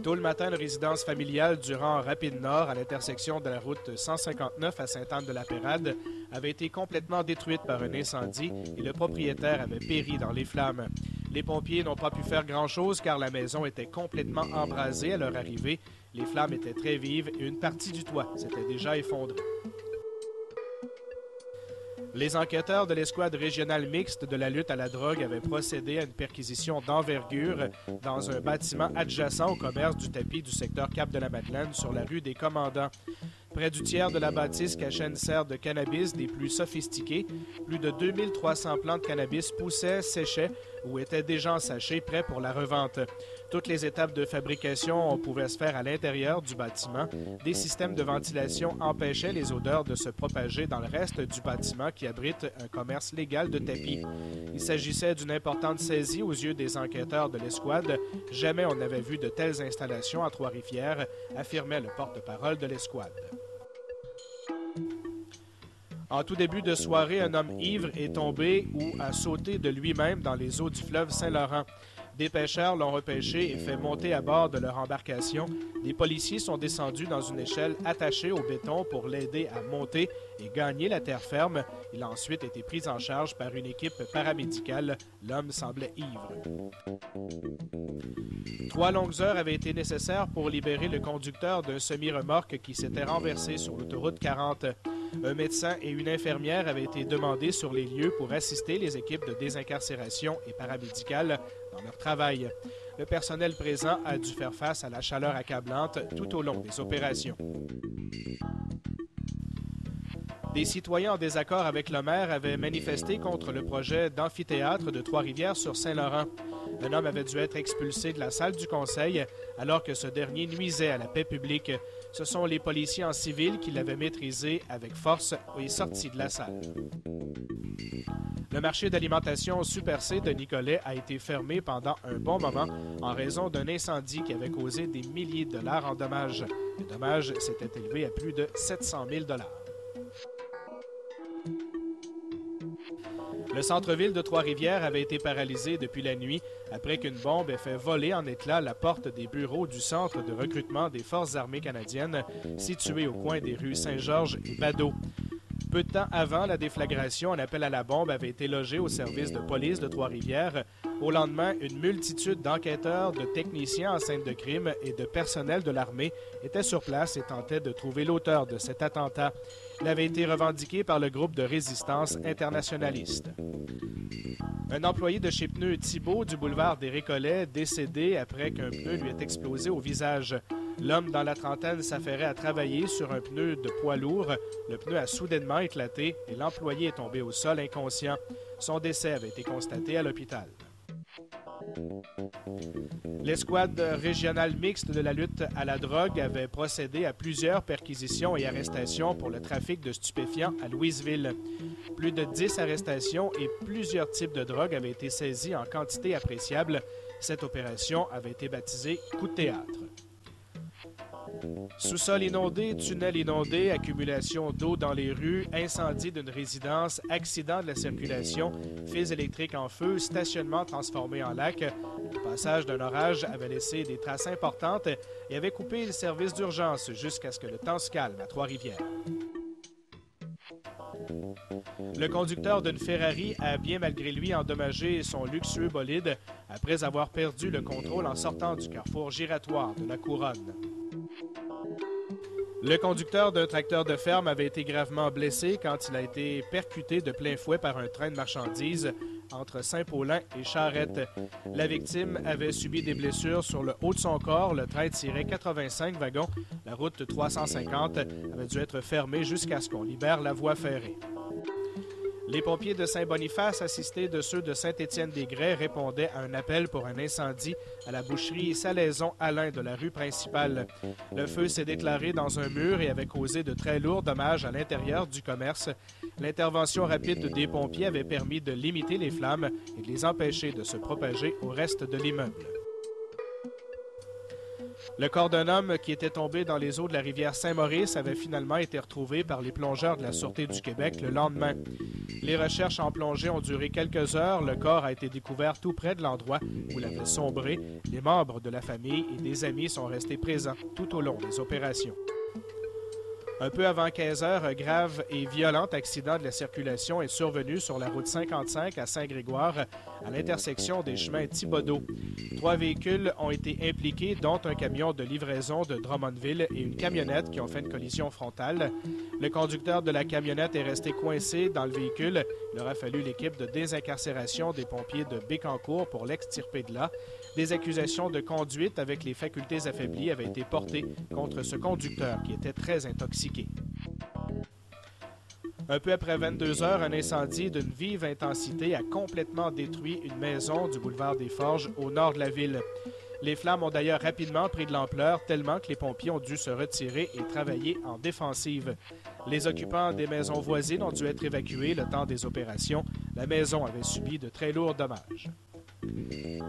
Tôt le matin, une résidence familiale du rang Rapide-Nord, à l'intersection de la route 159 à Sainte-Anne-de-la-Pérade, avait été complètement détruite par un incendie et le propriétaire avait péri dans les flammes. Les pompiers n'ont pas pu faire grand-chose car la maison était complètement embrasée à leur arrivée. Les flammes étaient très vives et une partie du toit s'était déjà effondrée. Les enquêteurs de l'escouade régionale mixte de la lutte à la drogue avaient procédé à une perquisition d'envergure dans un bâtiment adjacent au commerce du tapis du secteur Cap-de-la-Madeleine sur la rue des Commandants. Près du tiers de la bâtisse cachait une serre de cannabis des plus sophistiquées. Plus de 2300 plants de cannabis poussaient, séchaient ou étaient déjà ensachés, prêts pour la revente. Toutes les étapes de fabrication pouvaient se faire à l'intérieur du bâtiment. Des systèmes de ventilation empêchaient les odeurs de se propager dans le reste du bâtiment qui abrite un commerce légal de tapis. Il s'agissait d'une importante saisie aux yeux des enquêteurs de l'escouade. Jamais on n'avait vu de telles installations à Trois-Rivières, affirmait le porte-parole de l'escouade. En tout début de soirée, un homme ivre est tombé ou a sauté de lui-même dans les eaux du fleuve Saint-Laurent. Des pêcheurs l'ont repêché et fait monter à bord de leur embarcation. Des policiers sont descendus dans une échelle attachée au béton pour l'aider à monter et gagner la terre ferme. Il a ensuite été pris en charge par une équipe paramédicale. L'homme semblait ivre. 3 longues heures avaient été nécessaires pour libérer le conducteur d'un semi-remorque qui s'était renversé sur l'autoroute 40. Un médecin et une infirmière avaient été demandés sur les lieux pour assister les équipes de désincarcération et paramédicales dans leur travail. Le personnel présent a dû faire face à la chaleur accablante tout au long des opérations. Des citoyens en désaccord avec le maire avaient manifesté contre le projet d'amphithéâtre de Trois-Rivières sur Saint-Laurent. Un homme avait dû être expulsé de la salle du conseil alors que ce dernier nuisait à la paix publique. Ce sont les policiers en civil qui l'avaient maîtrisé avec force et sorti de la salle. Le marché d'alimentation Super C de Nicolet a été fermé pendant un bon moment en raison d'un incendie qui avait causé des milliers de dollars en dommages. Le dommage s'était élevé à plus de 700 000 $. Le centre-ville de Trois-Rivières avait été paralysé depuis la nuit après qu'une bombe ait fait voler en éclats la porte des bureaux du centre de recrutement des Forces armées canadiennes situé au coin des rues Saint-Georges et Badeau. Peu de temps avant la déflagration, un appel à la bombe avait été logé au service de police de Trois-Rivières. Au lendemain, une multitude d'enquêteurs, de techniciens en scène de crime et de personnel de l'armée étaient sur place et tentaient de trouver l'auteur de cet attentat. Il avait été revendiqué par le groupe de résistance internationaliste. Un employé de chez Pneus Thibault du boulevard des Récollets décédé après qu'un pneu lui ait explosé au visage. L'homme dans la trentaine s'affairait à travailler sur un pneu de poids lourd. Le pneu a soudainement éclaté et l'employé est tombé au sol inconscient. Son décès avait été constaté à l'hôpital. L'escouade régionale mixte de la lutte à la drogue avait procédé à plusieurs perquisitions et arrestations pour le trafic de stupéfiants à Louisville. Plus de 10 arrestations et plusieurs types de drogue avaient été saisis en quantité appréciable. Cette opération avait été baptisée « Coup de théâtre ». Sous-sol inondé, tunnel inondé, accumulation d'eau dans les rues, incendie d'une résidence, accident de la circulation, fils électriques en feu, stationnement transformé en lac. Le passage d'un orage avait laissé des traces importantes et avait coupé le service d'urgence jusqu'à ce que le temps se calme à Trois-Rivières. Le conducteur d'une Ferrari a bien malgré lui endommagé son luxueux bolide après avoir perdu le contrôle en sortant du carrefour giratoire de la Couronne. Le conducteur d'un tracteur de ferme avait été gravement blessé quand il a été percuté de plein fouet par un train de marchandises entre Saint-Paulin et Charette. La victime avait subi des blessures sur le haut de son corps. Le train tirait 85 wagons. La route 350 avait dû être fermée jusqu'à ce qu'on libère la voie ferrée. Les pompiers de Saint-Boniface, assistés de ceux de Saint-Étienne-des-Grès, répondaient à un appel pour un incendie à la boucherie Salaison-Alain de la rue principale. Le feu s'est déclaré dans un mur et avait causé de très lourds dommages à l'intérieur du commerce. L'intervention rapide des pompiers avait permis de limiter les flammes et de les empêcher de se propager au reste de l'immeuble. Le corps d'un homme qui était tombé dans les eaux de la rivière Saint-Maurice avait finalement été retrouvé par les plongeurs de la Sûreté du Québec le lendemain. Les recherches en plongée ont duré quelques heures. Le corps a été découvert tout près de l'endroit où il avait sombré. Les membres de la famille et des amis sont restés présents tout au long des opérations. Un peu avant 15 heures, un grave et violent accident de la circulation est survenu sur la route 55 à Saint-Grégoire, à l'intersection des chemins Thibodaux. 3 véhicules ont été impliqués, dont un camion de livraison de Drummondville et une camionnette qui ont fait une collision frontale. Le conducteur de la camionnette est resté coincé dans le véhicule. Il aura fallu l'équipe de désincarcération des pompiers de Bécancour pour l'extirper de là. Des accusations de conduite avec les facultés affaiblies avaient été portées contre ce conducteur qui était très intoxiqué. Un peu après 22 heures, un incendie d'une vive intensité a complètement détruit une maison du boulevard des Forges au nord de la ville. Les flammes ont d'ailleurs rapidement pris de l'ampleur, tellement que les pompiers ont dû se retirer et travailler en défensive. Les occupants des maisons voisines ont dû être évacués le temps des opérations. La maison avait subi de très lourds dommages.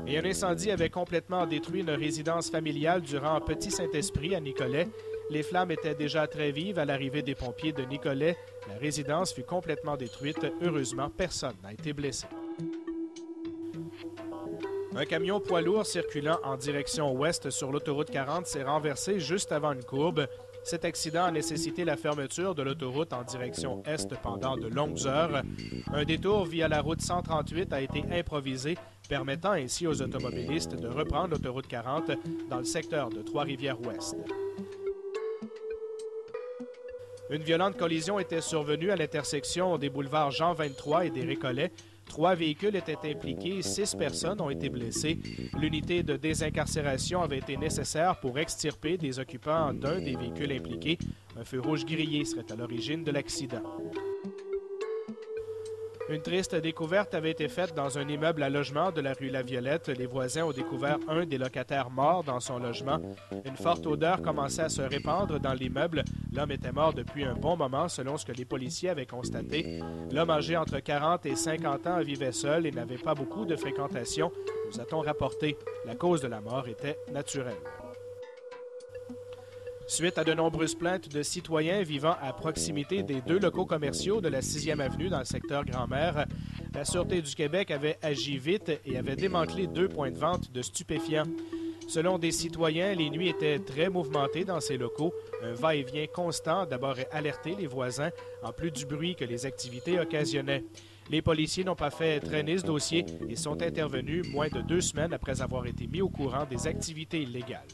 Et un incendie avait complètement détruit une résidence familiale durant Petit-Saint-Esprit à Nicolet. Les flammes étaient déjà très vives à l'arrivée des pompiers de Nicolet. La résidence fut complètement détruite. Heureusement, personne n'a été blessé. Un camion poids lourd circulant en direction ouest sur l'autoroute 40 s'est renversé juste avant une courbe. Cet accident a nécessité la fermeture de l'autoroute en direction est pendant de longues heures. Un détour via la route 138 a été improvisé, permettant ainsi aux automobilistes de reprendre l'autoroute 40 dans le secteur de Trois-Rivières-Ouest. Une violente collision était survenue à l'intersection des boulevards Jean-23 et des Récollets. 3 véhicules étaient impliqués, 6 personnes ont été blessées. L'unité de désincarcération avait été nécessaire pour extirper des occupants d'un des véhicules impliqués. Un feu rouge grillé serait à l'origine de l'accident. Une triste découverte avait été faite dans un immeuble à logement de la rue La Violette. Les voisins ont découvert un des locataires mort dans son logement. Une forte odeur commençait à se répandre dans l'immeuble. L'homme était mort depuis un bon moment, selon ce que les policiers avaient constaté. L'homme âgé entre 40 et 50 ans vivait seul et n'avait pas beaucoup de fréquentation, nous a-t-on rapporté. La cause de la mort était naturelle. Suite à de nombreuses plaintes de citoyens vivant à proximité des 2 locaux commerciaux de la 6e avenue dans le secteur Grand-Mère, la Sûreté du Québec avait agi vite et avait démantelé 2 points de vente de stupéfiants. Selon des citoyens, les nuits étaient très mouvementées dans ces locaux. Un va-et-vient constant d'abord alerté les voisins, en plus du bruit que les activités occasionnaient. Les policiers n'ont pas fait traîner ce dossier et sont intervenus moins de 2 semaines après avoir été mis au courant des activités illégales.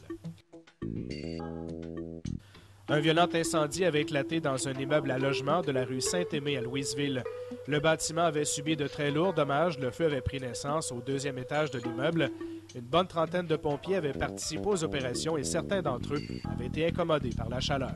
Un violent incendie avait éclaté dans un immeuble à logement de la rue Saint-Aimé à Louisville. Le bâtiment avait subi de très lourds dommages. Le feu avait pris naissance au 2e étage de l'immeuble. Une bonne trentaine de pompiers avaient participé aux opérations et certains d'entre eux avaient été incommodés par la chaleur.